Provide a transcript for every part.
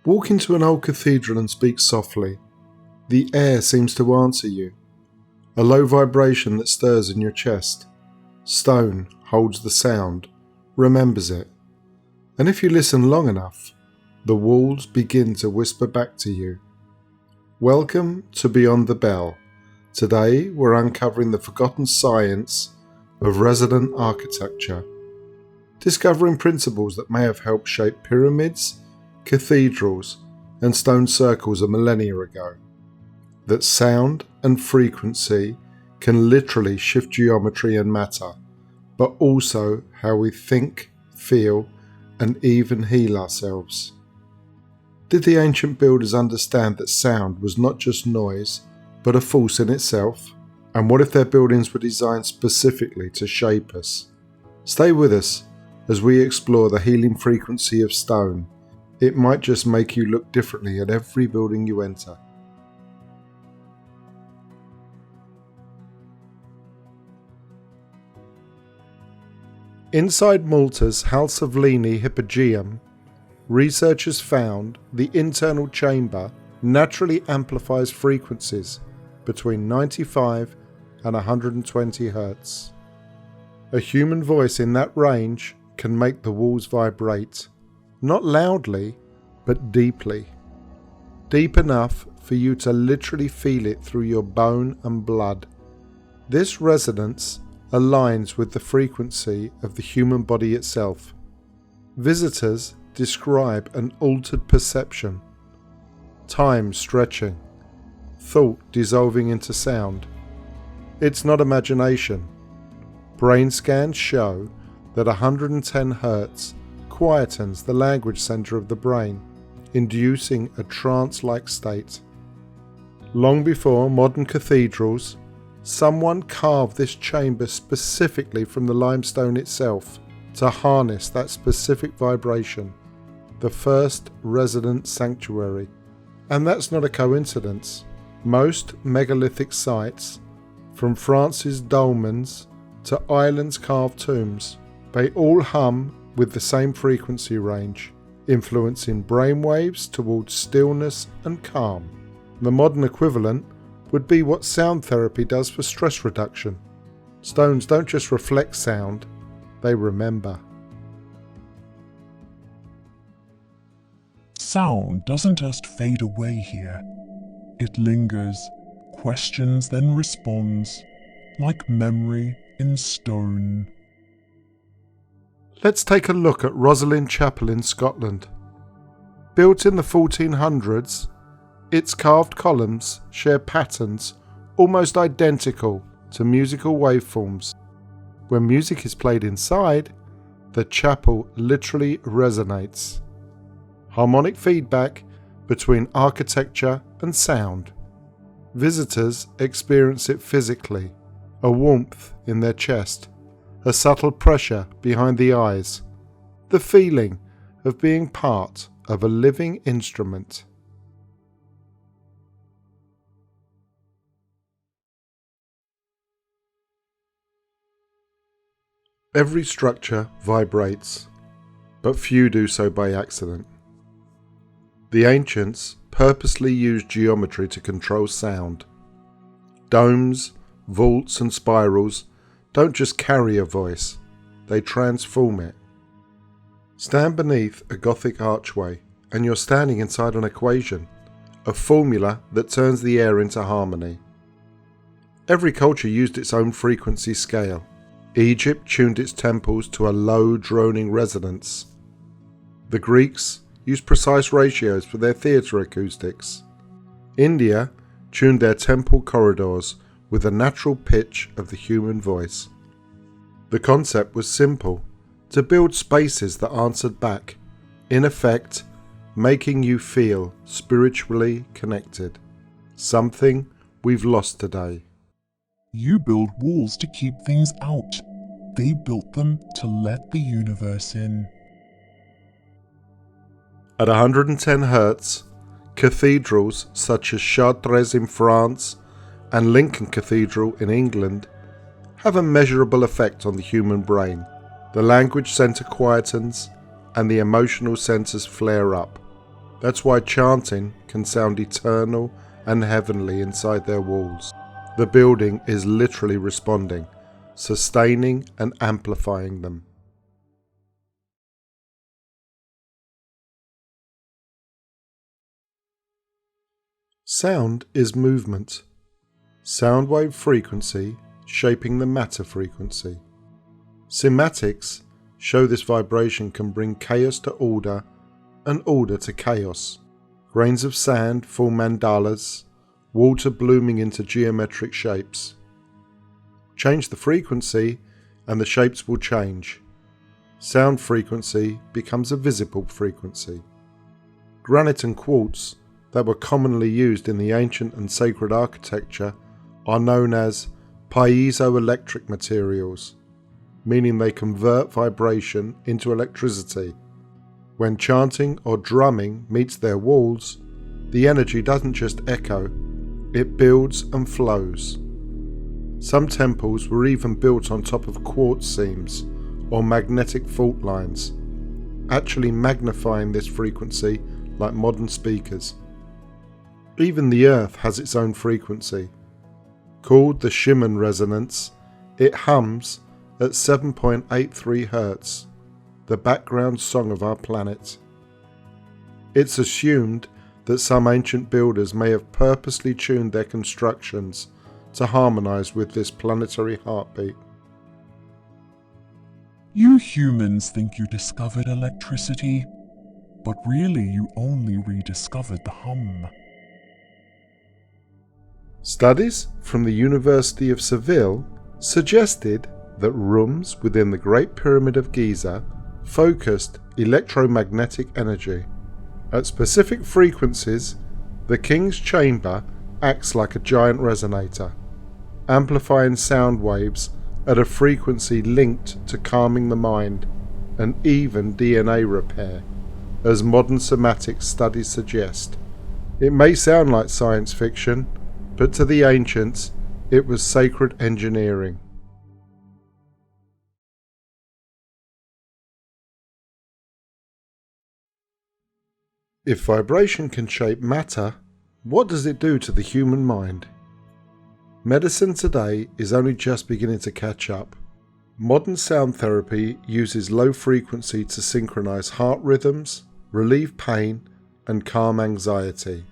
Walk into an old cathedral and speak softly. The air seems to answer you. A low vibration that stirs in your chest. Stone holds the sound, remembers it. And if you listen long enough, the walls begin to whisper back to you. Welcome to Beyond the Bell. Today we're uncovering the forgotten science of resonant architecture, discovering principles that may have helped shape pyramids, cathedrals, and stone circles a millennia ago. That sound and frequency can literally shift geometry and matter, but also how we think, feel, and even heal ourselves. Did the ancient builders understand that sound was not just noise, but a force in itself? And what if their buildings were designed specifically to shape us? Stay with us as we explore the healing frequency of stone. It might just make you look differently at every building you enter. Inside Malta's Saflieni Hypogeum, researchers found the internal chamber naturally amplifies frequencies between 95 and 120 Hz. A human voice in that range can make the walls vibrate, not loudly, but deeply. Deep enough for you to literally feel it through your bone and blood. This resonance aligns with the frequency of the human body itself. Visitors describe an altered perception, time stretching, thought dissolving into sound. It's not imagination. Brain scans show that 110 Hz quietens the language center of the brain, inducing a trance-like state. Long before modern cathedrals, someone carved this chamber specifically from the limestone itself to harness that specific vibration, the first Resonant Sanctuary. And that's not a coincidence. Most megalithic sites, from France's dolmens to Ireland's carved tombs, they all hum with the same frequency range, influencing brainwaves towards stillness and calm. The modern equivalent would be what sound therapy does for stress reduction. Stones don't just reflect sound, they remember. Sound doesn't just fade away here. It lingers, questions then responds, like memory in stone. Let's take a look at Rosslyn Chapel in Scotland. Built in the 1400s, its carved columns share patterns almost identical to musical waveforms. When music is played inside, the chapel literally resonates. Harmonic feedback between architecture and sound. Visitors experience it physically, a warmth in their chest, a subtle pressure behind the eyes, the feeling of being part of a living instrument. Every structure vibrates, but few do so by accident. The ancients purposely used geometry to control sound. Domes, vaults and spirals don't just carry a voice, they transform it. Stand beneath a Gothic archway and you're standing inside an equation, a formula that turns the air into harmony. Every culture used its own frequency scale. Egypt tuned its temples to a low droning resonance. The Greeks used precise ratios for their theatre acoustics. India tuned their temple corridors with the natural pitch of the human voice. The concept was simple, to build spaces that answered back, in effect, making you feel spiritually connected. Something we've lost today. You build walls to keep things out. They built them to let the universe in. At 110 Hz, cathedrals such as Chartres in France and Lincoln Cathedral in England have a measurable effect on the human brain. The language centre quietens and the emotional centres flare up. That's why chanting can sound eternal and heavenly inside their walls. The building is literally responding, sustaining and amplifying them. Sound is movement. Sound wave frequency shaping the matter frequency. Cymatics show this vibration can bring chaos to order and order to chaos. Grains of sand form mandalas, water blooming into geometric shapes. Change the frequency and the shapes will change. Sound frequency becomes a visible frequency. Granite and quartz that were commonly used in the ancient and sacred architecture are known as piezoelectric materials, meaning they convert vibration into electricity. When chanting or drumming meets their walls, the energy doesn't just echo, it builds and flows. Some temples were even built on top of quartz seams or magnetic fault lines, actually magnifying this frequency like modern speakers. Even the earth has its own frequency. Called the Schumann resonance, it hums at 7.83 Hz, the background song of our planet. It's assumed that some ancient builders may have purposely tuned their constructions to harmonize with this planetary heartbeat. You humans think you discovered electricity, but really you only rediscovered the hum. Studies from the University of Seville suggested that rooms within the Great Pyramid of Giza focused electromagnetic energy. At specific frequencies, the king's chamber acts like a giant resonator, amplifying sound waves at a frequency linked to calming the mind and even DNA repair, as modern Cymatics studies suggest. It may sound like science fiction, but to the ancients, it was sacred engineering. If vibration can shape matter, what does it do to the human mind? Medicine today is only just beginning to catch up. Modern sound therapy uses low frequency to synchronize heart rhythms, relieve pain, and calm anxiety.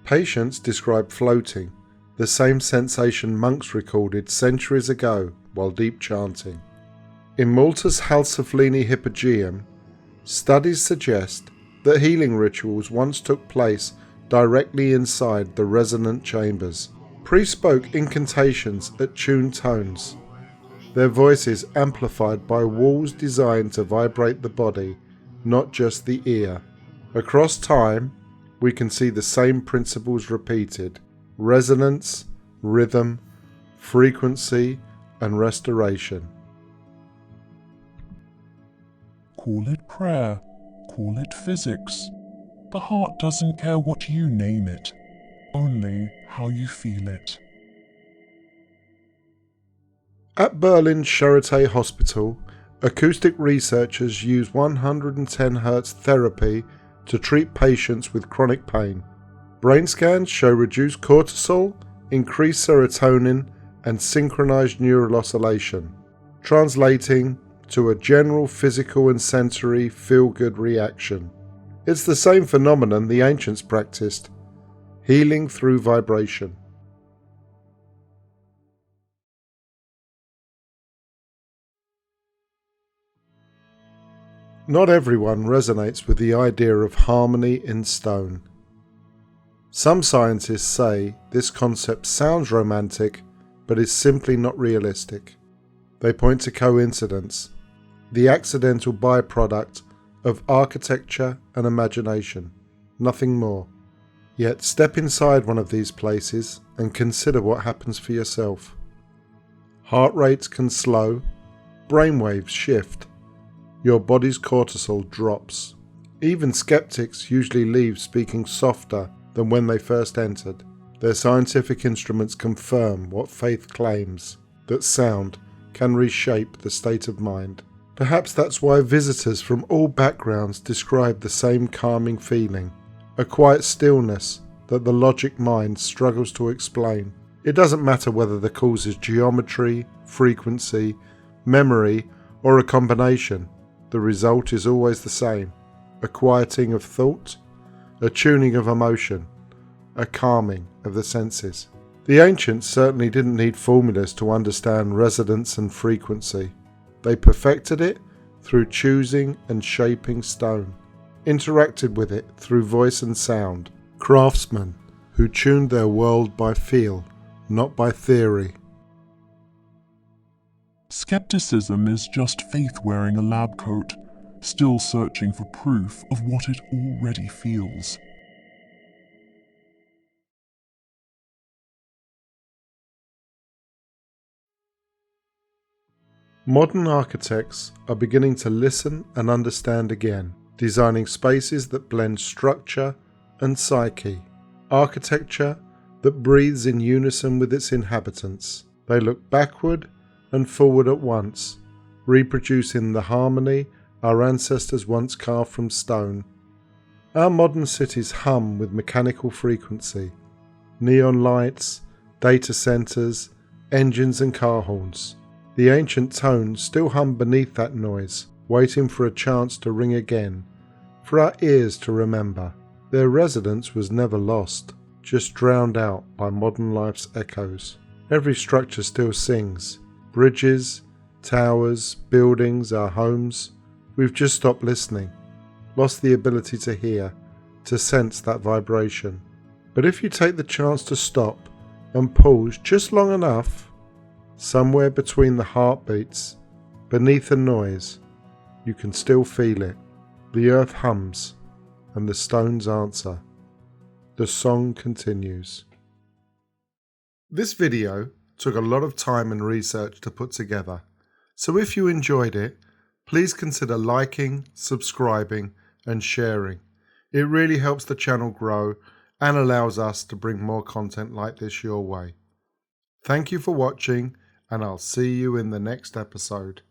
Patients describe floating, the same sensation monks recorded centuries ago while deep chanting. In Malta's Saflieni Hypogeum, studies suggest that healing rituals once took place directly inside the resonant chambers. Priests spoke incantations at tuned tones, their voices amplified by walls designed to vibrate the body, not just the ear. Across time, we can see the same principles repeated: resonance, rhythm, frequency, and restoration. Call it prayer, call it physics. The heart doesn't care what you name it, only how you feel it. At Berlin's Charité Hospital, acoustic researchers use 110 Hz therapy to treat patients with chronic pain. Brain scans show reduced cortisol, increased serotonin, and synchronized neural oscillation, translating to a general physical and sensory feel-good reaction. It's the same phenomenon the ancients practiced: healing through vibration. Not everyone resonates with the idea of harmony in stone. Some scientists say this concept sounds romantic, but is simply not realistic. They point to coincidence, the accidental byproduct of architecture and imagination, nothing more. Yet step inside one of these places and consider what happens for yourself. Heart rates can slow, brainwaves shift, your body's cortisol drops. Even skeptics usually leave speaking softer than when they first entered. Their scientific instruments confirm what faith claims, that sound can reshape the state of mind. Perhaps that's why visitors from all backgrounds describe the same calming feeling. a quiet stillness that the logic mind struggles to explain. It doesn't matter whether the cause is geometry, frequency, memory, or a combination. The result is always the same: a quieting of thought, a tuning of emotion, a calming of the senses. The ancients certainly didn't need formulas to understand resonance and frequency. They perfected it through choosing and shaping stone, interacted with it through voice and sound, craftsmen who tuned their world by feel, not by theory. Skepticism is just faith wearing a lab coat, still searching for proof of what it already feels. Modern architects are beginning to listen and understand again, designing spaces that blend structure and psyche, architecture that breathes in unison with its inhabitants. They look backward and forward at once, reproducing the harmony our ancestors once carved from stone. Our modern cities hum with mechanical frequency, neon lights, data centers, engines and car horns. The ancient tones still hum beneath that noise, waiting for a chance to ring again, for our ears to remember. Their resonance was never lost, just drowned out by modern life's echoes. Every structure still sings. Bridges, towers, buildings, our homes. We've just stopped listening, lost the ability to hear, to sense that vibration. But if you take the chance to stop and pause just long enough, somewhere between the heartbeats, beneath the noise, you can still feel it. The earth hums, and the stones answer. The song continues. This video took a lot of time and research to put together, so if you enjoyed it, please consider liking, subscribing, and sharing. It really helps the channel grow and allows us to bring more content like this your way. Thank you for watching, and I'll see you in the next episode.